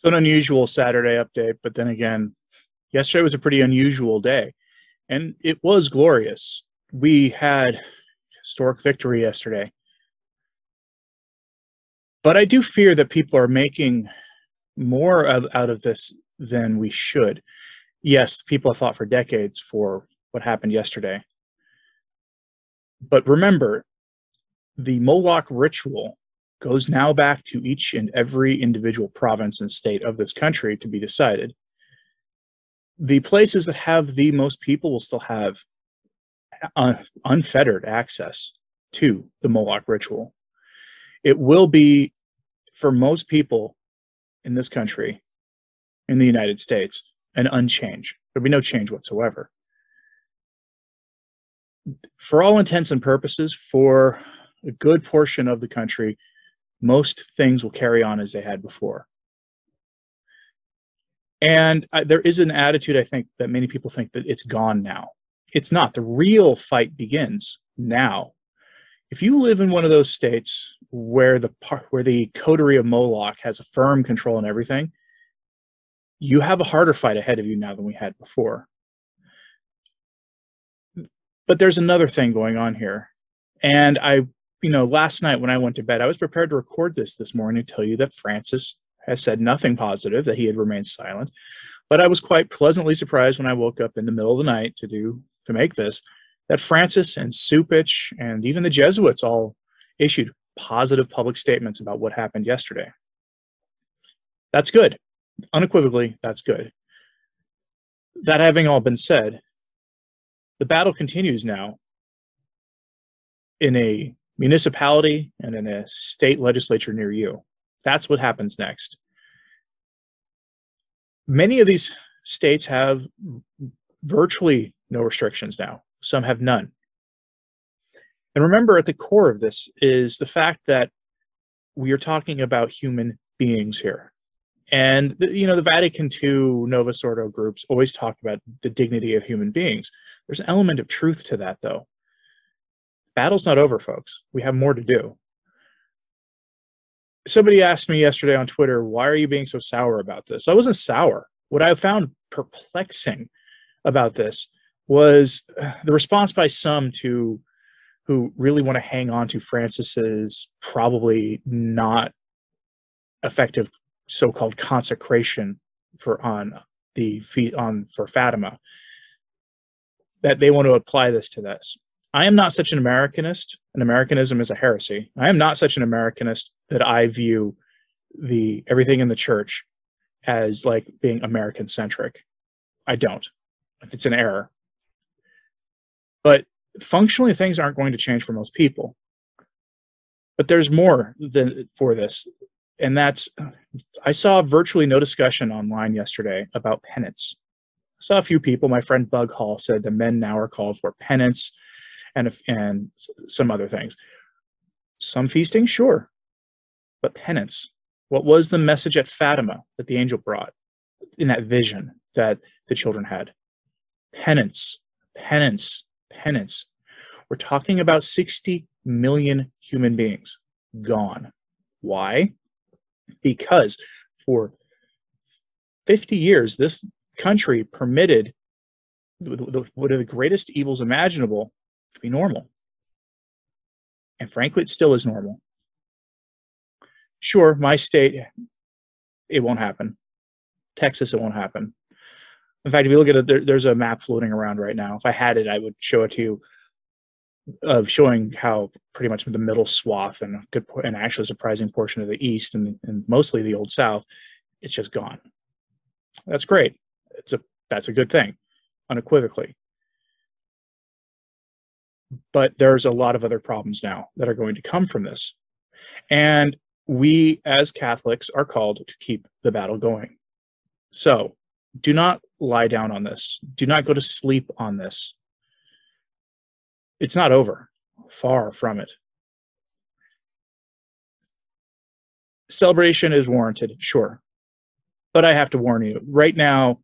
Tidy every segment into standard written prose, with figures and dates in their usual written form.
So an unusual Saturday update, but then again, yesterday was a pretty unusual day, and it was glorious. We had historic victory yesterday, but I do fear that people are making out of this than we should. Yes, people have fought for decades for what happened yesterday, but remember, the Moloch ritual goes now back to each and every individual province and state of this country to be decided. The places that have the most people will still have unfettered access to the Moloch ritual. It will be, for most people in this country, in the United States, an unchange. There'll be no change whatsoever. For all intents and purposes, for a good portion of the country, most things will carry on as they had before. And there is an attitude, I think, that many people think that it's gone now. It's not. The real fight begins now. If you live in one of those states where the coterie of Moloch has a firm control on everything, you have a harder fight ahead of you now than we had before. But there's another thing going on here. And last night when I went to bed, I was prepared to record this morning to tell you that Francis has said nothing positive, that he had remained silent. But I was quite pleasantly surprised when I woke up in the middle of the night to make this, that Francis and Supich and even the Jesuits all issued positive public statements about what happened yesterday. That's good. Unequivocally, that's good. That having all been said, the battle continues now in a municipality and in a state legislature near you. That's what happens next. Many of these states have virtually no restrictions now. Some have none. And remember, at the core of this is the fact that we are talking about human beings here. And, the Vatican II Novus Ordo groups always talk about the dignity of human beings. There's an element of truth to that, though. Battle's not over, folks. We have more to do. Somebody asked me yesterday on Twitter, why are you being so sour about this? I wasn't sour. What I found perplexing about this was the response by some who really want to hang on to Francis's probably not effective so-called consecration for Fatima, that they want to apply this to this. I am not such an Americanist, and Americanism is a heresy. I am not such an Americanist that I view everything in the church as like being American-centric. I don't. It's an error. But functionally, things aren't going to change for most people. But there's more for this, and that's, I saw virtually no discussion online yesterday about penance. I saw a few people. My friend Bug Hall said the men now are called for penance and some other things. Some feasting, sure, but penance. What was the message at Fatima that the angel brought in that vision that the children had? Penance, penance, penance. We're talking about 60 million human beings gone. Why? Because for 50 years, this country permitted one of the greatest evils imaginable to be normal. And frankly, it still is normal. Sure, my state, it won't happen. Texas, it won't happen. In fact, if you look at it, there's a map floating around right now. If I had it, I would show it to you, of showing how pretty much the middle swath and actually a surprising portion of the east and mostly the old south, it's just gone. That's great. That's a good thing, unequivocally. But there's a lot of other problems now that are going to come from this. And we, as Catholics, are called to keep the battle going. So do not lie down on this. Do not go to sleep on this. It's not over. Far from it. Celebration is warranted, sure. But I have to warn you, right now,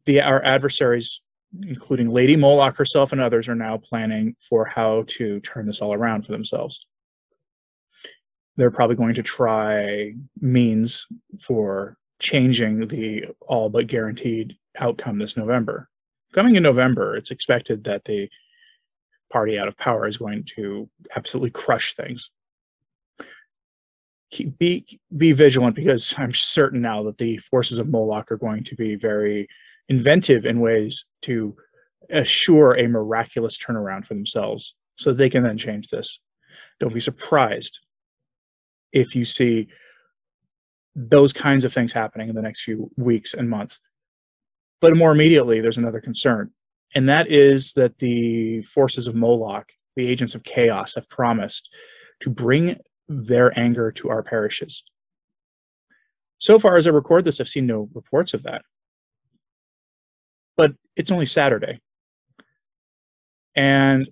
our adversaries, including Lady Moloch herself and others, are now planning for how to turn this all around for themselves. They're probably going to try means for changing the all but guaranteed outcome this November. Coming in November, it's expected that the party out of power is going to absolutely crush things. Be vigilant, because I'm certain now that the forces of Moloch are going to be very inventive in ways to assure a miraculous turnaround for themselves so that they can then change this. Don't be surprised if you see those kinds of things happening in the next few weeks and months. But more immediately, there's another concern, and that is that the forces of Moloch, the agents of chaos, have promised to bring their anger to our parishes. So far as I record this, I've seen no reports of that. But it's only Saturday. And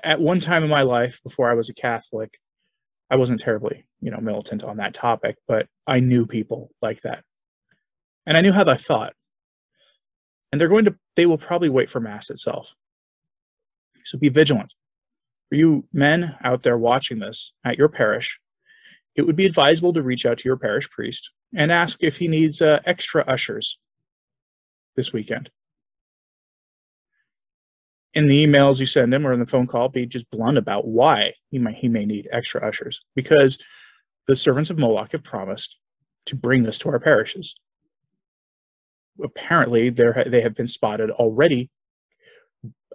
at one time in my life, before I was a Catholic, I wasn't terribly, militant on that topic, but I knew people like that. And I knew how they thought. And they will probably wait for Mass itself. So be vigilant. For you men out there watching this at your parish, it would be advisable to reach out to your parish priest and ask if he needs extra ushers this weekend. In the emails you send him or in the phone call, be just blunt about why he may need extra ushers, because the servants of Moloch have promised to bring this to our parishes. Apparently, they have been spotted already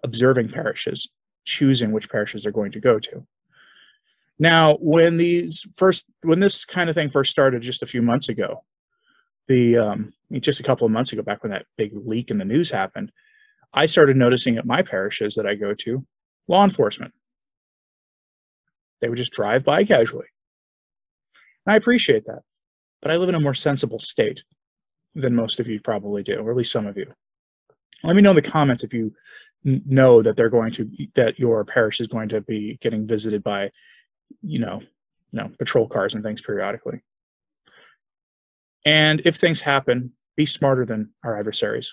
observing parishes, choosing which parishes they're going to go to. Now, when this kind of thing first started just a few months ago, just a couple of months ago, back when that big leak in the news happened, I started noticing at my parishes that I go to, law enforcement. They would just drive by casually. And I appreciate that, but I live in a more sensible state than most of you probably do, or at least some of you. Let me know in the comments if you know that that your parish is going to be getting visited by, patrol cars and things periodically. And if things happen, be smarter than our adversaries.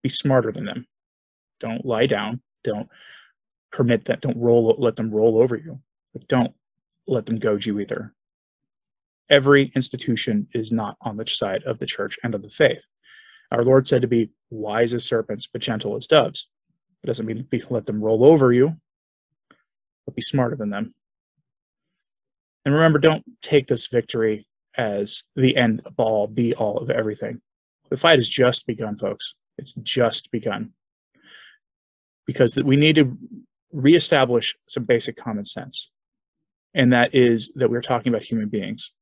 Be smarter than them. Don't lie down. Don't permit that. Let them roll over you. But don't let them goad you either. Every institution is not on the side of the church and of the faith. Our Lord said to be wise as serpents, but gentle as doves. It doesn't mean let them roll over you, but be smarter than them. And remember, don't take this victory as the end all, be all of everything. The fight has just begun, folks. It's just begun. Because we need to reestablish some basic common sense. And that is that we're talking about human beings.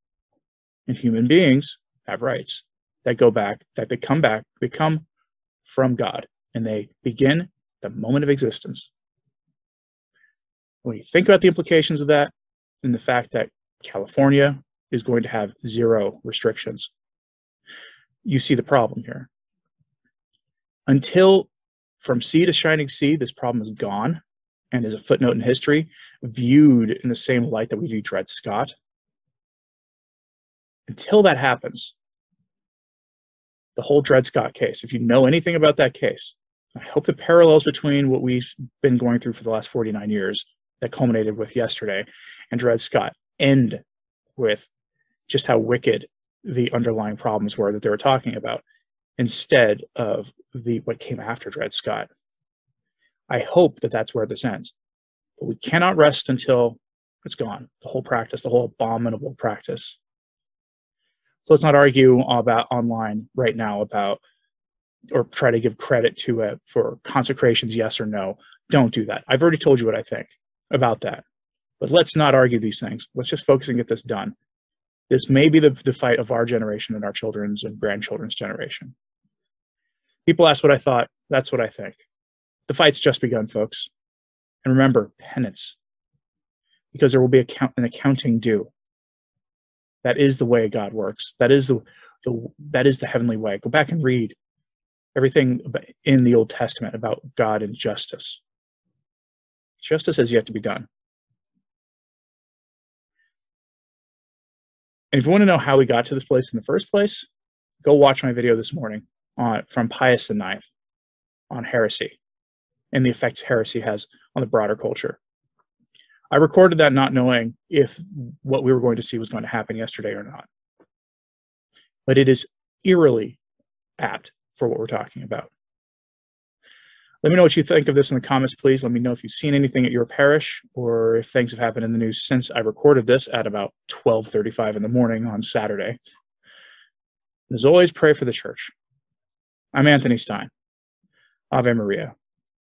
And human beings have rights that come from God, and they begin the moment of existence. When you think about the implications of that, and the fact that California is going to have 0 restrictions, you see the problem here. Until from sea to shining sea, this problem is gone and is a footnote in history, viewed in the same light that we view Dred Scott. Until that happens, the whole Dred Scott case, if you know anything about that case, I hope the parallels between what we've been going through for the last 49 years that culminated with yesterday and Dred Scott end with just how wicked the underlying problems were that they were talking about, instead of what came after Dred Scott. I hope that that's where this ends. But we cannot rest until it's gone, the whole practice, the whole abominable practice. So let's not argue about online right now or try to give credit to it for consecrations, yes or no. Don't do that. I've already told you what I think about that. But let's not argue these things. Let's just focus and get this done. This may be the fight of our generation and our children's and grandchildren's generation. People ask what I thought. That's what I think. The fight's just begun, folks. And remember, penance. Because there will be an accounting due. That is the way God works. That is the heavenly way. Go back and read everything in the Old Testament about God and justice. Justice has yet to be done. And if you want to know how we got to this place in the first place, go watch my video this morning from Pius IX on heresy and the effects heresy has on the broader culture. I recorded that not knowing if what we were going to see was going to happen yesterday or not. But it is eerily apt for what we're talking about. Let me know what you think of this in the comments, please. Let me know if you've seen anything at your parish or if things have happened in the news since I recorded this at about 12:35 in the morning on Saturday. As always, pray for the church. I'm Anthony Stine. Ave Maria.